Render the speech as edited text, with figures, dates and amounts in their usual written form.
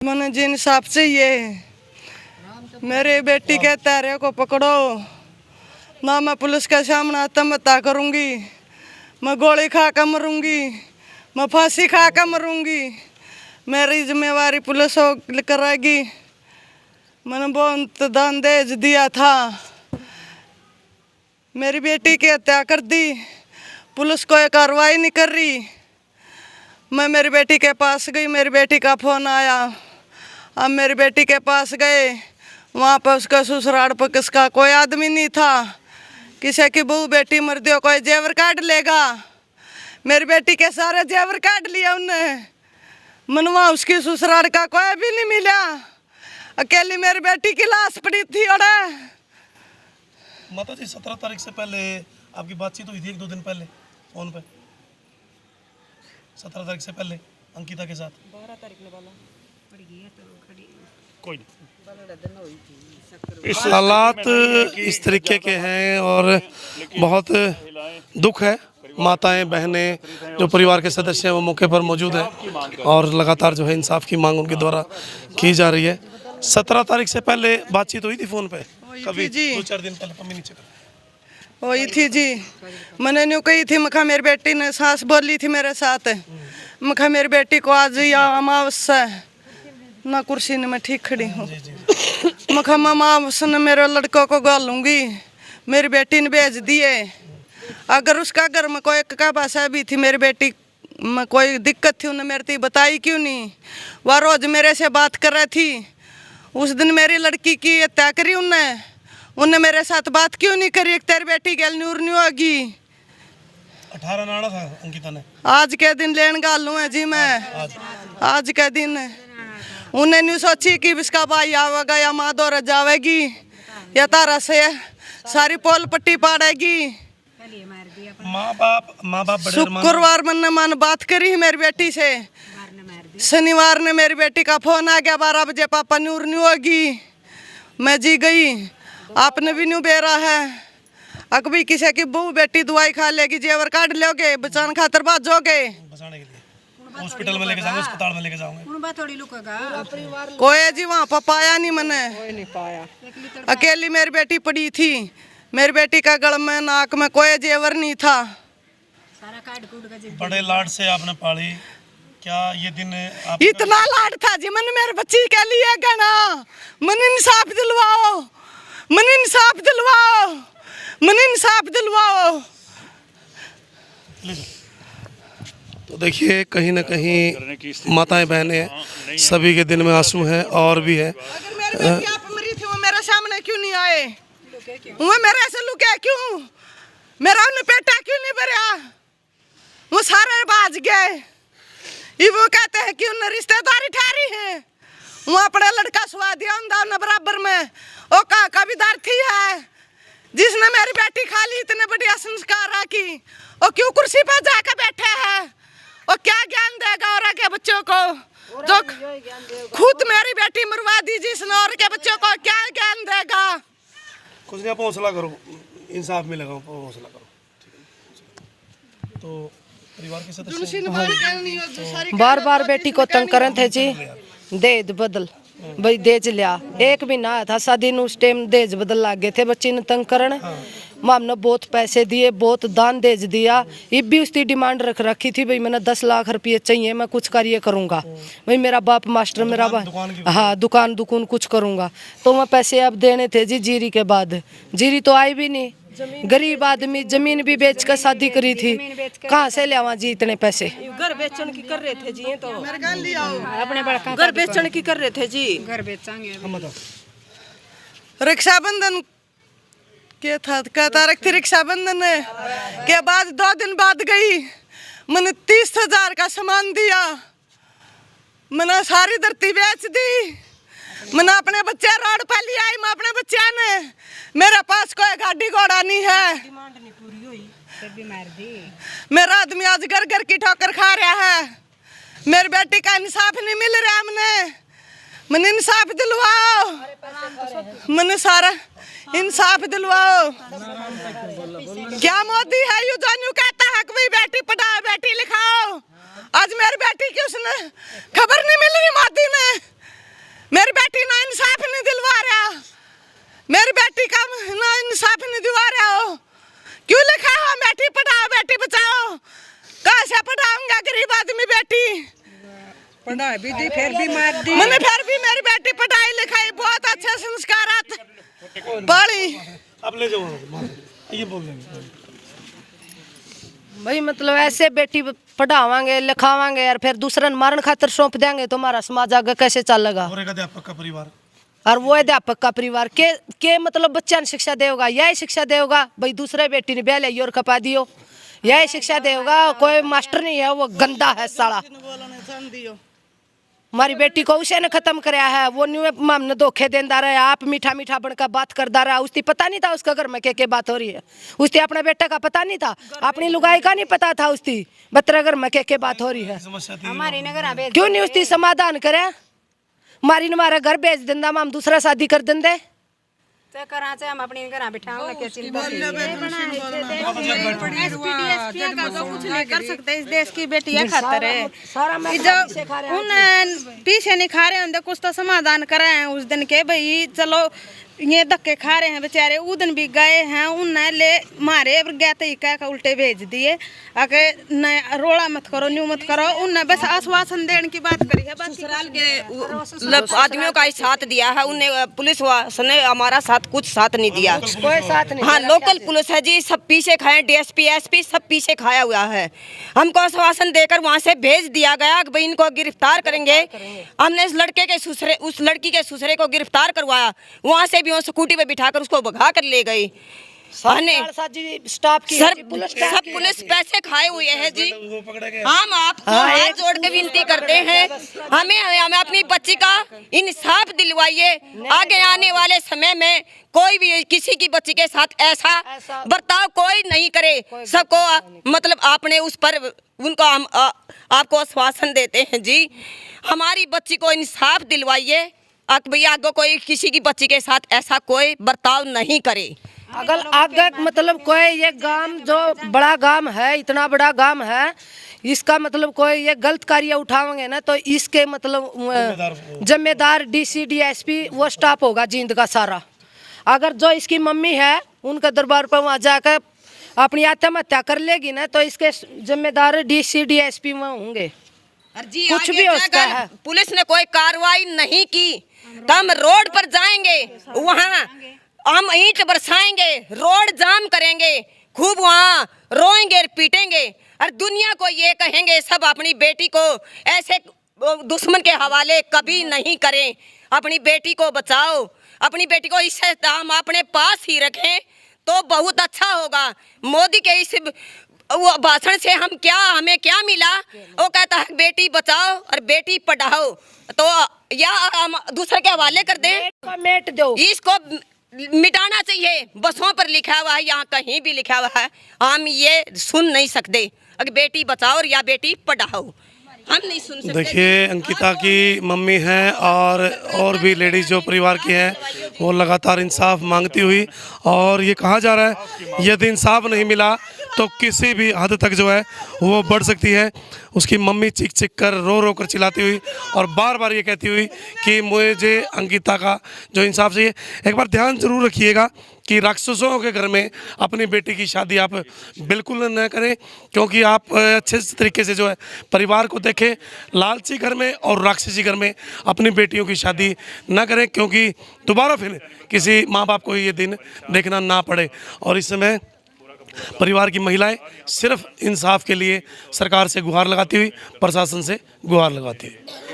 मैंने जिन इंसाफ चाहिए, मेरी बेटी के तारे को पकड़ो ना। मैं पुलिस के सामने आत्महत्या करूंगी, मैं गोली खा कर मरूंगी, मैं फांसी खा कर मरूंगी। मेरी जिम्मेवारी पुलिस कराएगी। मैंने बहुत दान दहेज दिया था, मेरी बेटी की हत्या कर दी, पुलिस कोई कार्रवाई नहीं कर रही। मैं मेरी बेटी के पास गई, मेरी बेटी का फोन आया। अब मेरी बेटी के पास गए, वहाँ पर उसका ससुराल पर किसका कोई आदमी नहीं था। किसी की बहू बेटी मर दियो कोई जेवर काट लेगा। मेरी बेटी के सारे जेवर काट लिया उनने। मनवा उसकी ससुराल का कोई भी नहीं मिला, अकेली मेरी बेटी की लाश पड़ी थी। और माता जी 17 तारीख से पहले आपकी बातचीत हुई थी, 1-2 दिन पहले फोन पे। 17 तारीख से पहले अंकिता के साथ 12 तारीख ने वाला पड़ गई है तो खड़ी कोई इस हालात इस तरीके के हैं और बहुत दुख है। माताएं बहनें जो परिवार के सदस्य हैं वो मौके पर मौजूद हैं और लगातार जो है इंसाफ की मांग उनके द्वारा की जा रही है। 17 तारीख से पहले बातचीत हुई थी फोन पे कभी जी 2-4 दिन पहले मम्मी नीचे वही थी जी। मैंने न्यू कही थी, मखा मेरी बेटी ने सास बोली थी मेरे साथ, मखा मेरी बेटी को आज या अमावस्या ना कुर्सी ने मैं ठीक खड़ी हूँ। मखा अमावस्या ने मेरे लड़कों को गालूंगी। मेरी बेटी ने भेज दिए। अगर उसका घर में कोई का भाषा भी थी, मेरी बेटी में कोई दिक्कत थी, उन्हें मेरे बताई क्यों नहीं? वह रोज मेरे से बात कर रही थी। उस दिन मेरी लड़की की हत्या करी उन्हें मेरे साथ बात क्यों नहीं करी? तेरी बेटी गल नूर नहीं होगी। 18 नाड़ा था अंकिता ने। आज के दिन लेन गालू है जी मैं। आज के दिन उन्हें नहीं सोची कि इसका भाई आवेगा या माँ दौर जावेगी या तारा से सारी पोल पट्टी पाड़ेगी। माँ बाप बड़े शुक्रवार मैंने मन बात करी मेरी बेटी से। शनिवार ने मेरी बेटी का फोन आ गया 12 बजे, पापा नूर नहीं होगी। मैं जी गई, आपने भी न्यू बेरा है। अकभी किसी की बहू बेटी दवाई खा लेगी, जेवर काट लोगे, बचान खातर बात जोगे। बचाने के लिए हॉस्पिटल में लेके जाऊंगे, अस्पताल में लेके जाऊंगे। उनबा थोड़ी लुकेगा कोई जी वहाँ पर पाया नहीं मैंने। कोई नहीं पाया। अकेली मेरी बेटी पड़ी थी। मेरी बेटी का गल में नाक में कोई जेवर नहीं था। सारा काट कूट के बड़े लाड से आपने पाली, क्या ये दिन आप इतना लाड था जी मैंने मेरे बच्ची के लिए गना। मन इंसाफ दिलवाओ, मन इंसाफ दिलवाओ, मन इंसाफ दिलवाओ। तो देखिए कहीं ना कहीं माताएं बहनें सभी के दिल में आंसू हैं और भी है। अगर मेरी बेटी आप मरी थी, वो मेरे सामने क्यों नहीं आए? वो मेरे से लुके क्यों? मेरा उन्हें पेटा क्यों नहीं भरा? वो सारे बाज गए। ये वो कहते हैं कि उन्हें रिश्तेदारी ठहरी है। वो अपने लड़का सुहा दिया उन बराबर में। वो कबीदार थी है जिसने मेरी बेटी खा ली, इतने बढ़िया संस्कार रखी। वो क्यों कुर्सी पर जाकर बैठे हैं? वो क्या ज्ञान देगा और के बच्चों को जो खुद मेरी बेटी मरवा दी जिसने, और के बच्चों को क्या ज्ञान देगा? कुछ नहीं, आप हौसला करो, इंसाफ मिलेगा, हौसला करो। तो परिवार के सदस्य बार बार बेटी को तंग करन थे जी। दहेज बदल भाई दहेज लिया, एक भी ना था शादी उस टाइम दहेज बदल लाग गए थे बच्ची ने तंग करन। माम ने बहुत पैसे दिए, बहुत दान दहेज दिया। ये भी उसकी डिमांड रख रखी थी भाई मैंने 10 लाख रुपये चाहिए, मैं कुछ कार्य करूंगा। भाई मेरा बाप मास्टर, मेरा हाँ दुकान कुछ करूंगा। तो मैं पैसे अब देने थे जी जीरी के बाद। जीरी तो आई भी नहीं। गरीब आदमी जमीन भी बेच कर शादी करी थी, कहाँ से लिया जी इतने पैसे? घर बेचन की कर रहे थे जी। तो अपने बड़का घर बेचन की कर रहे थे जी। घर बेचेंगे रक्षाबंधन के था, कहता रखती रक्षाबंधन के बाद 2 दिन बाद गई। मैंने 30,000 का सामान दिया, मैंने सारी धरती बेच दी। मैंने अपने बच्चे रोड पर ले आई। मैं अपने बच्चे ने, मेरे पास कोई गाड़ी घोड़ा नहीं है। डिमांड नहीं पूरी हुई तब भी मार दी। मेरा आदमी आज घर घर की ठोकर खा रहा है। मेरी बेटी का इंसाफ नहीं मिल रहा। मैंने इंसाफ दिलवाओ, मैंने सारा इंसाफ दिलवाओ। क्या मोदी है यू जो कहता है कि बेटी पढ़ाओ बेटी लिखाओ? आज मेरी बेटी की उसने खबर नहीं मिल रही मोदी ने। पढ़ा भी दी फिर भी मार दी। मैंने फिर भी मेरी बेटी पढ़ाई लिखाई बहुत अच्छे संस्कारात पढ़ी। आप ले जाओ ये बोल देंगे। भाई मतलब ऐसे बेटी पढ़ावांगे लिखावांगे और फिर दूसरन मारन खातर सौंप देंगे तो हमारा समाज आगे कैसे चलेगा। और एक अध्यापक का परिवार और वो अध्यापक का परिवार के मतलब बच्चा ने शिक्षा देगा, यही शिक्षा देगा भाई दूसरे बेटी ने ब्याह लिया और खपा दियो, यही शिक्षा देगा। कोई मास्टर नहीं है, वो गंदा है साला। हमारी बेटी को उसे ने खत्म कराया है, वो न्यू मामने धोखे देता रहा, आप मीठा मीठा बनकर बात करता रहा। उसकी पता नहीं था उसका घर में क्या बात हो रही है, उसकी अपने बेटे का पता नहीं था, अपनी लुगाई का नहीं पता था, उसकी बतरा घर में क्या बात हो रही है। हमारे नगर क्यों नहीं उसकी समाधान करे, मारी ने हमारा घर बेच देंदा, हम दूसरा शादी कर देंगे। करा से हम अपने घर बिठाओ क्या चिंता कुछ नहीं कर सकते इस देश की बेटियां खातर है। सारा कि जो उन पीछे नहीं खा रहे होंगे कुछ तो समाधान कराए हैं उस दिन के भाई चलो ये धक्के खा रहे हैं बेचारे। उस दिन भी गए हैं उन्हें ले मारे गया तो क्या उल्टे भेज दिए आके न रोड़ा मत करो न्यू मत करो। उन्हें बस आश्वासन देने की बात करी है। बस ससुराल के आदमियों का ही साथ दिया है उन्हें, पुलिस ने हमारा साथ कुछ साथ नहीं दिया। कोई साथ नहीं। हाँ लोकल पुलिस है जी, सब पीछे खाए, डीएसपी एसपी सब पीछे खाया हुआ है। हमको आश्वासन देकर वहाँ से भेज दिया गया कि भाई इनको गिरफ्तार करेंगे। हमने इस लड़के के ससुरे उस लड़की के ससुरे को गिरफ्तार करवाया, वहाँ से वो स्कूटी पे बिठाकर उसको भगा कर ले गई। स्टाफ की सब पुलिस पैसे खाए हुए हैं जी। हम आपको हाथ जोड़ के विनती करते हैं, हमें अपनी बच्ची का इंसाफ दिलवाइए। आगे आने वाले समय में कोई भी किसी की बच्ची के साथ ऐसा बर्ताव कोई नहीं करे। सबको मतलब आपने उस पर उनको हम आपको आश्वासन देते हैं जी, हमारी बच्ची को इंसाफ दिलवाइए। भैया आगे कोई किसी की बच्ची के साथ ऐसा कोई बर्ताव नहीं करे। अगर आगे मतलब कोई ये गांव जो बड़ा गांव है, इतना बड़ा गांव है, इसका मतलब कोई ये गलत कार्य उठाएंगे ना तो इसके मतलब जिम्मेदार डीसी डीएसपी वो स्टाफ होगा जींद का सारा। अगर जो इसकी मम्मी है उनके दरबार पर वहाँ जाकर अपनी आत्महत्या कर लेगी ना तो इसके जिम्मेदार डीसी डीएसपी वहाँ होंगे। जी कुछ भी हो सकता है। पुलिस ने कोई कार्रवाई नहीं की तो हम रोड पर जाएंगे, वहाँ हम ईंट बरसाएंगे, रोड जाम करेंगे, खूब वहाँ रोएंगे पीटेंगे और दुनिया को ये कहेंगे सब अपनी बेटी को ऐसे दुश्मन के हवाले कभी नहीं करें। अपनी बेटी को बचाओ, अपनी बेटी को इससे हम अपने पास ही रखें तो बहुत अच्छा होगा। मोदी के इस वो भाषण से हमें क्या मिला, वो कहता है बेटी बचाओ और बेटी पढ़ाओ, तो या हम दूसरे के हवाले कर दें। मेट दो, इसको मिटाना चाहिए। बसों पर लिखा हुआ है, यहाँ कहीं भी लिखा हुआ है, हम ये सुन नहीं सकते। अगर बेटी बचाओ या बेटी पढ़ाओ हम नहीं सुन सकते। देखिए अंकिता की मम्मी हैं और भी लेडीज जो परिवार की हैं वो लगातार इंसाफ मांगती हुई, और ये कहा जा रहा है यदि इंसाफ नहीं मिला तो किसी भी हद तक जो है वो बढ़ सकती है। उसकी मम्मी चीख चीख कर रो रो कर चिल्लाती हुई और बार बार ये कहती हुई कि मुझे अंकिता का जो इंसाफ चाहिए। एक बार ध्यान जरूर रखिएगा कि राक्षसों के घर में अपनी बेटी की शादी आप बिल्कुल न करें, क्योंकि आप अच्छे तरीके से जो है परिवार को देखें। लालची घर में और राक्षसी घर में अपनी बेटियों की शादी न करें, क्योंकि दोबारा फिर किसी माँ बाप को ये दिन देखना ना पड़े। और इस समय परिवार की महिलाएं सिर्फ इंसाफ के लिए सरकार से गुहार लगाती हुई, प्रशासन से गुहार लगाती हुई।